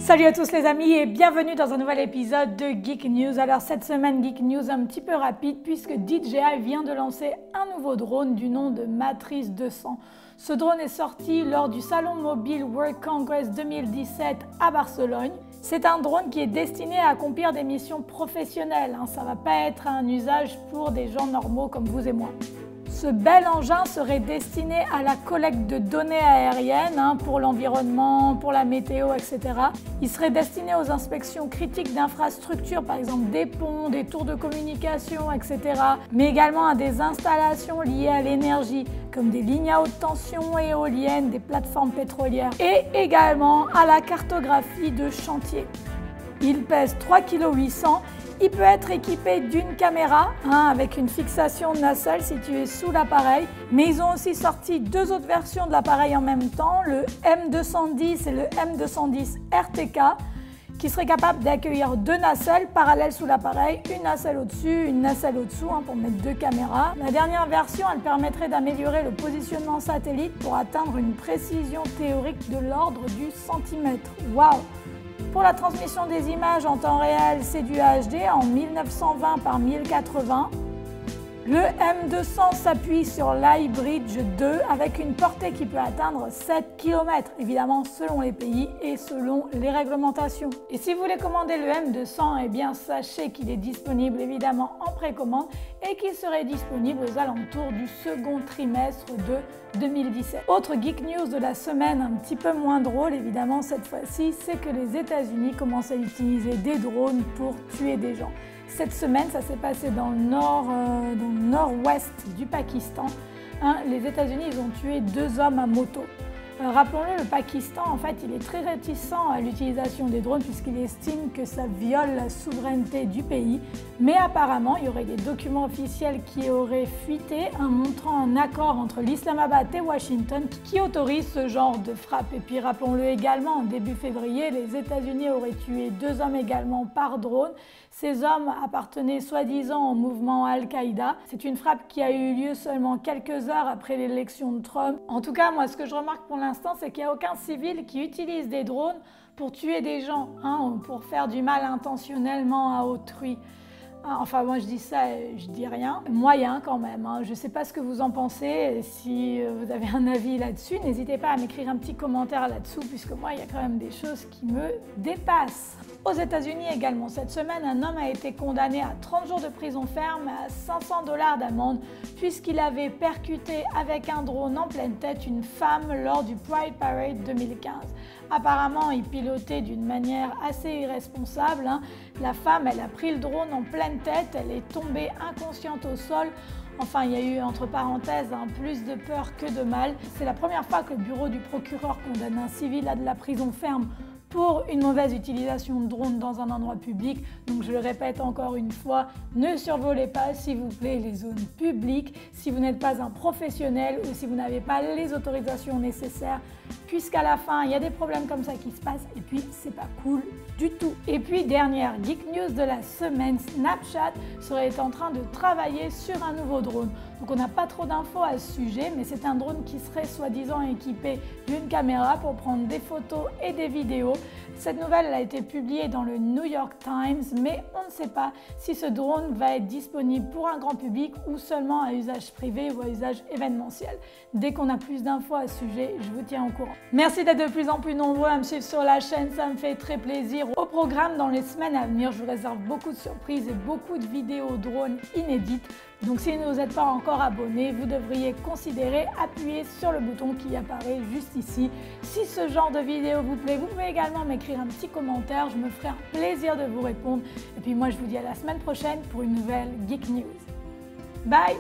Salut à tous les amis et bienvenue dans un nouvel épisode de Geek News. Alors cette semaine Geek News un petit peu rapide puisque DJI vient de lancer un nouveau drone du nom de Matrice 200. Ce drone est sorti lors du Salon Mobile World Congress 2017 à Barcelone. C'est un drone qui est destiné à accomplir des missions professionnelles. Ça ne va pas être un usage pour des gens normaux comme vous et moi. Ce bel engin serait destiné à la collecte de données aériennes pour l'environnement, pour la météo, etc. Il serait destiné aux inspections critiques d'infrastructures, par exemple des ponts, des tours de communication, etc. Mais également à des installations liées à l'énergie, comme des lignes à haute tension, éoliennes, des plateformes pétrolières et également à la cartographie de chantier. Il pèse 3,8 kg. Il peut être équipé d'une caméra avec une fixation nacelle située sous l'appareil, mais ils ont aussi sorti deux autres versions de l'appareil en même temps, le M210 et le M210 RTK, qui seraient capables d'accueillir deux nacelles parallèles sous l'appareil, une nacelle au-dessus, une nacelle au-dessous pour mettre deux caméras. La dernière version, elle permettrait d'améliorer le positionnement satellite pour atteindre une précision théorique de l'ordre du centimètre. Waouh! Pour la transmission des images en temps réel, c'est du HD en 1920 par 1080. Le M200 s'appuie sur l'iBridge 2 avec une portée qui peut atteindre 7 km, évidemment selon les pays et selon les réglementations. Et si vous voulez commander le M200, eh bien sachez qu'il est disponible évidemment en précommande et qu'il serait disponible aux alentours du second trimestre de 2017. Autre geek news de la semaine, un petit peu moins drôle évidemment cette fois-ci, c'est que les États-Unis commencent à utiliser des drones pour tuer des gens. Cette semaine, ça s'est passé dans le nord-ouest du Pakistan. Les États-Unis, ils ont tué deux hommes à moto. Rappelons-le, le Pakistan, en fait, il est très réticent à l'utilisation des drones puisqu'il estime que ça viole la souveraineté du pays. Mais apparemment, il y aurait des documents officiels qui auraient fuité montrant un accord entre l'Islamabad et Washington qui autorise ce genre de frappe. Et puis rappelons-le également, en début février, les États-Unis auraient tué deux hommes également par drone. Ces hommes appartenaient soi-disant au mouvement Al-Qaïda. C'est une frappe qui a eu lieu seulement quelques heures après l'élection de Trump. En tout cas, moi, ce que je remarque pour l'instant, c'est qu'il n'y a aucun civil qui utilise des drones pour tuer des gens, ou pour faire du mal intentionnellement à autrui. Enfin, moi je dis ça, je dis rien. Moyen quand même. Je ne sais pas ce que vous en pensez. Si vous avez un avis là-dessus, n'hésitez pas à m'écrire un petit commentaire là-dessous, puisque moi, il y a quand même des choses qui me dépassent. Aux États-Unis également, cette semaine, un homme a été condamné à 30 jours de prison ferme et à 500 $ d'amende, puisqu'il avait percuté avec un drone en pleine tête une femme lors du Pride Parade 2015. Apparemment, il pilotait d'une manière assez irresponsable. La femme, elle a pris le drone en pleine tête, elle est tombée inconsciente au sol. Enfin, il y a eu, entre parenthèses, plus de peur que de mal. C'est la première fois que le bureau du procureur condamne un civil à de la prison ferme pour une mauvaise utilisation de drone dans un endroit public. Donc je le répète encore une fois, ne survolez pas s'il vous plaît les zones publiques si vous n'êtes pas un professionnel ou si vous n'avez pas les autorisations nécessaires, puisqu'à la fin il y a des problèmes comme ça qui se passent et puis c'est pas cool du tout. Et puis dernière geek news de la semaine, Snapchat serait en train de travailler sur un nouveau drone. Donc on n'a pas trop d'infos à ce sujet, mais c'est un drone qui serait soi-disant équipé d'une caméra pour prendre des photos et des vidéos. Cette nouvelle a été publiée dans le New York Times, mais on ne sait pas si ce drone va être disponible pour un grand public ou seulement à usage privé ou à usage événementiel. Dès qu'on a plus d'infos à ce sujet, je vous tiens au courant. Merci d'être de plus en plus nombreux à me suivre sur la chaîne, ça me fait très plaisir. Au programme, dans les semaines à venir, je vous réserve beaucoup de surprises et beaucoup de vidéos drones inédites. Donc si vous n'êtes pas encore abonné, vous devriez considérer appuyer sur le bouton qui apparaît juste ici. Si ce genre de vidéo vous plaît, vous pouvez également m'écrire un petit commentaire, je me ferai un plaisir de vous répondre. Et puis moi je vous dis à la semaine prochaine pour une nouvelle Geek News. Bye!